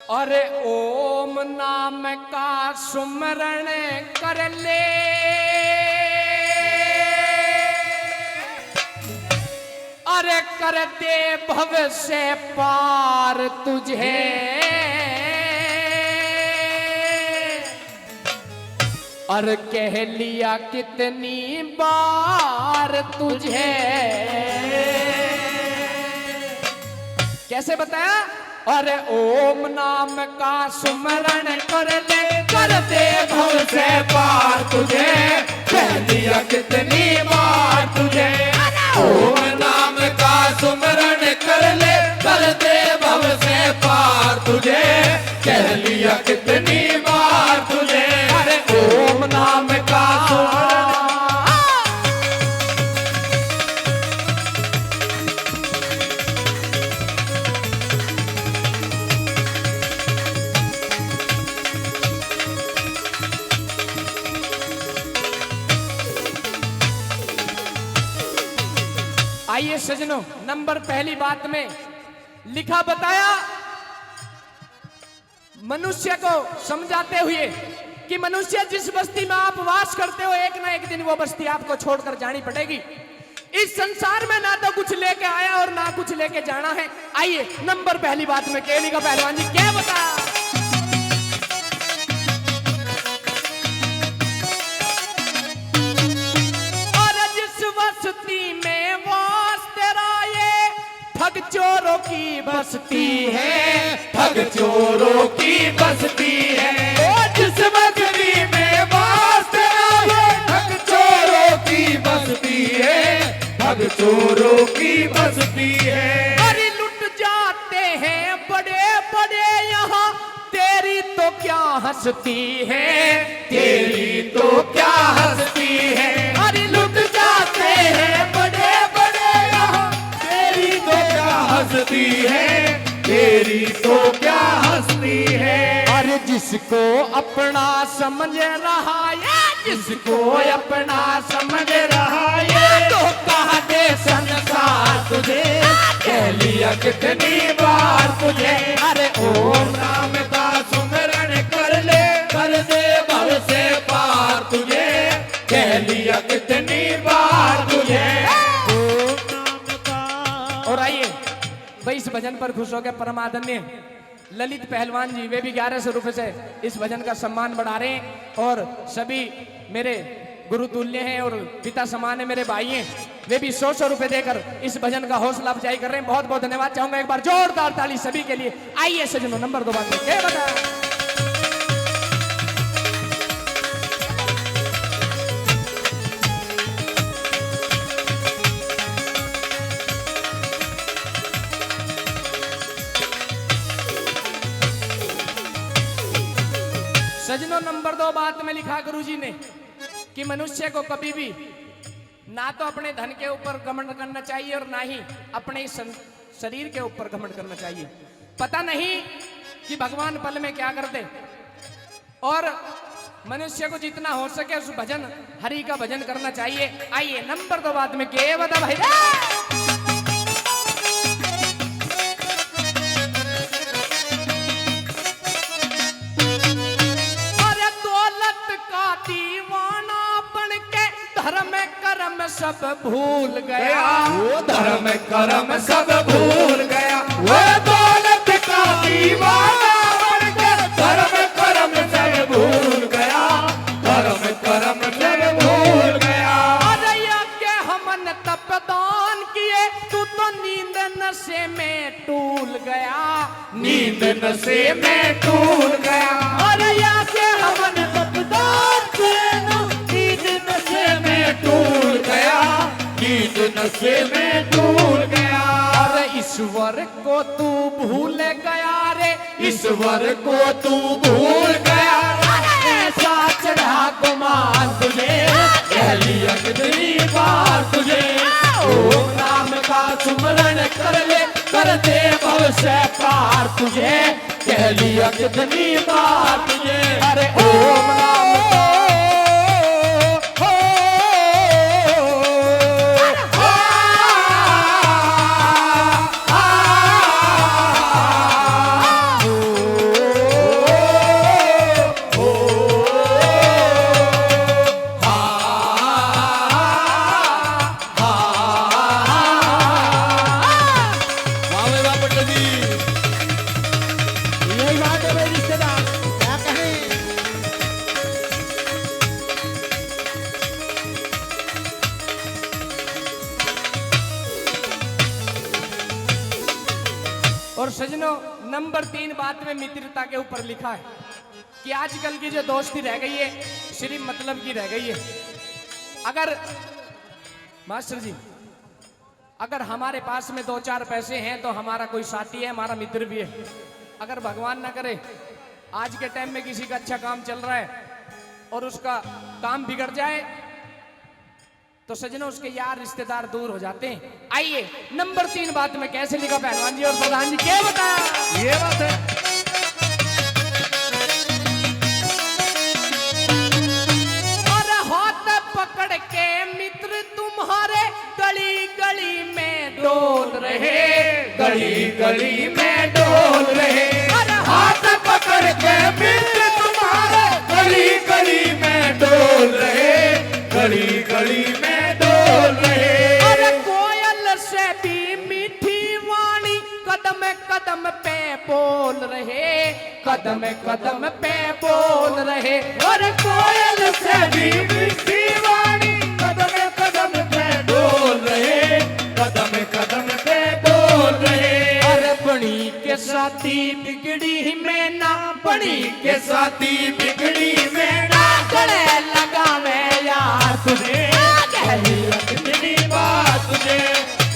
अरे ओम नाम का सुमरण कर ले, अरे कर दे भव से पार तुझे। और कह लिया कितनी बार तुझे। कैसे बताया? अरे ओम नाम का सुमरण कर ले, कर दे भव से पार तुझे। कह दिया कितनी बार तुझे। ओम नाम का सुमरण कर ले, कर दे भव से पार तुझे। कह लिया कितनी बार तुझे। अरे ओम नाम का सुमरण। आइए सजनों, नंबर पहली बात में लिखा बताया मनुष्य को समझाते हुए कि मनुष्य जिस बस्ती में आप वास करते हो, एक ना एक दिन वो बस्ती आपको छोड़कर जानी पड़ेगी। इस संसार में ना तो कुछ लेके आया और ना कुछ लेके जाना है। आइए नंबर पहली बात में केली का पहलवान जी क्या बताया। ठग चोरों की बस्ती है, ठग चोरों की बस्ती है। ओ जिस बस्ती में वास तेरा है, ठग चोरों की बस्ती है, ठग चोरों की बस्ती है। अरे लुट जाते हैं बड़े बड़े यहाँ, तेरी तो क्या हंसती है, तेरी तो क्या हंसती है। अरे लुट जाते हैं बड़े बड़े यहाँ, तेरी तो क्या हंसती है, तेरी तो क्या हंसती है। अरे जिसको अपना समझ रहा है, जिसको अपना समझ रहा है, तो कहा दे संसार तुझे। कह लिया कितनी बार तुझे। अरे ओम नाम का सुमरण कर ले, कर दे भव से पार तुझे। कह लिया कितनी बार तुझे। और आइए भाई इस भजन पर खुश हो गए परमादन्य ललित पहलवान जी, वे भी 1100 रुपए से इस भजन का सम्मान बढ़ा रहे हैं। और सभी मेरे गुरु तुल्य हैं और पिता समान है, मेरे भाई हैं, वे भी 100 रुपए देकर इस भजन का हौसला अफजाई कर रहे हैं। बहुत बहुत धन्यवाद चाहूंगा, एक बार जोरदार ताली सभी के लिए। आइए सजनों नंबर 2 बात में क्या बताया। सजनों नंबर 2 बात में लिखा गुरुजी ने कि मनुष्य को कभी भी ना तो अपने धन के ऊपर घमंड करना चाहिए और ना ही अपने शरीर के ऊपर घमंड करना चाहिए। पता नहीं कि भगवान पल में क्या करते, और मनुष्य को जितना हो सके उस भजन हरि का भजन करना चाहिए। आइए नंबर 2 बात में क्या बता भाई। सब भूल गया, वो धर्म कर्म सब भूल गया। वो दौलत का दीवाना बन के धर्म कर्म सब भूल गया, धर्म कर्म सब भूल गया। अरे के हमन तपदान किए, तू तो नींद नशे में टूल गया, नींद नशे में टूल गया। अरे के हमन तपदान किए, नींद नशे में टूल गया, नींद नशे में टूल गया। अरे ईश्वर को तू भूल गया रे, ईश्वर को तू भूल गया। ऐसा चढ़ा गुमान तुझे, कह लिया कितनी बार तुझे। ओम नाम का सुमरण कर ले, कर दे भव से पार तुझे। कह लिया कितनी बार तुझे। अरे ओम नाम सजनों, नंबर 3 बात में मित्रता के ऊपर लिखा है कि आजकल की जो दोस्ती रह गई है सिर्फ मतलब की रह गई है। अगर मास्टर जी, अगर हमारे पास में 2-4 पैसे हैं तो हमारा कोई साथी है, हमारा मित्र भी है। अगर भगवान ना करे आज के टाइम में किसी का अच्छा काम चल रहा है और उसका काम बिगड़ जाए तो सजनों उसके यार रिश्तेदार दूर हो जाते हैं। आइए नंबर 3 बात में कैसे लिखा पहलवान जी और प्रधान जी, क्या बताया? ये बात है। और हाथ पकड़ के मित्र तुम्हारे गली गली में डोल रहे, गली गली में डोल रहे, हाथ पकड़ के मित्र तुम्हारे गली गली में डोल रहे, गली गली में डोल रहे। अरे कोयल से भी मीठी वाणी कदम कदम पे बोल रहे, कदम कदम पे बोल रहे। और कोयल से भी मीठी वाणी कदम कदम पे डोल रहे, कदम कदम पे डोल रहे। अरे बणी के साथी बिगड़ी में ना, बणी के साथी बिगड़ी में ना, गले लगा मैं यार तुझे, कितनी बात तुझे,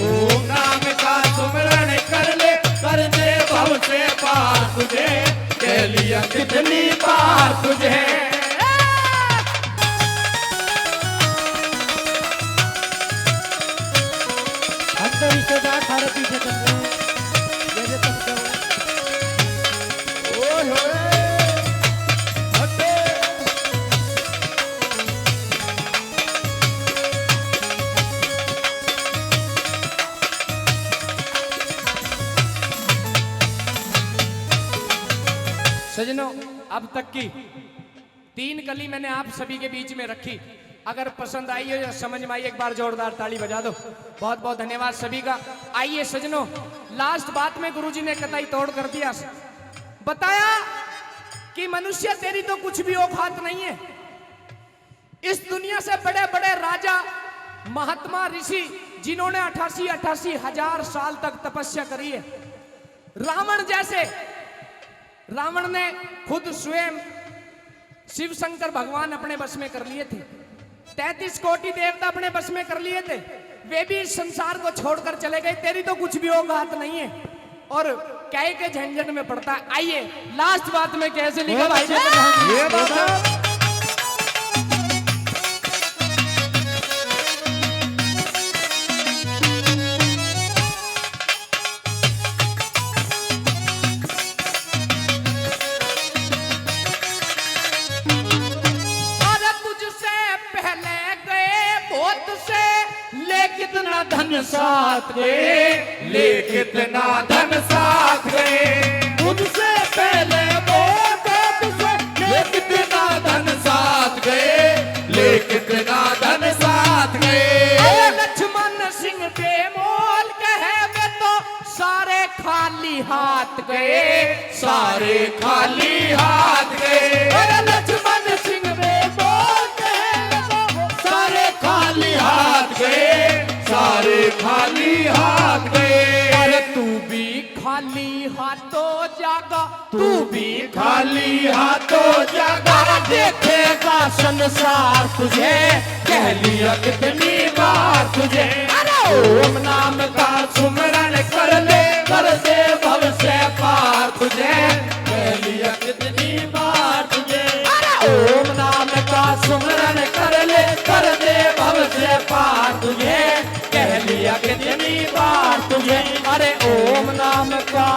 ओम नाम का सुमरण कर ले, कर दे भव से पार तुझे, कह लिया कितनी बार तुझे। हम तो रिश्तेदार थारे पीछे चल रहे हैं, जैसे तुम कहो। ओए होए, हटे। सजनों, अब तक की 3 कली मैंने आप सभी के बीच में रखी। अगर पसंद आई हो या समझ में आई, एक बार जोरदार ताली बजा दो। बहुत बहुत धन्यवाद सभी का। आइए सजनों, लास्ट बात में गुरुजी ने कतई तोड़ कर दिया, बताया कि मनुष्य तेरी तो कुछ भी औकात नहीं है। इस दुनिया से बड़े बड़े राजा, महात्मा, ऋषि जिन्होंने 88 हजार साल तक तपस्या करी है, रावण जैसे, रावण ने खुद स्वयं शिव शंकर भगवान अपने बस में कर लिए थे, 33 कोटि देवता अपने बस में कर लिए थे, वे भी इस संसार को छोड़कर चले गए। तेरी तो कुछ भी औकात नहीं है और कहे के झंझट में पड़ता है। आइए लास्ट बात में कैसे लिखा भाई, ये बात है। कितना धन साथ गए, ले कितना धन साथ गए, मुझसे पहले वो तुझसे, ले कितना धन साथ गए, ले कितना धन साथ गए। लक्ष्मण सिंह बेमोल कहे वे तो सारे खाली हाथ गए, सारे खाली हाथ गए। अरे लक्ष्मण सिंह बेमोल कहे वे तो सारे खाली हाथ गए, सारे खाली हाथ गए। अरे तू भी खाली हाथों जागा, तू भी खाली हाथों जागा, देखेगा संसार तुझे, कह लिया कितनी बार तुझे। अरे ओम नाम का सुमरण कर ले, कर दे भव से पार तुझे, कह लिया कितनी बार तुझे। ओम नाम का सुमरण कर ले, कर दे भव से पार तुझे, कह लिया कितनी बार तुझे। अरे ओम नाम का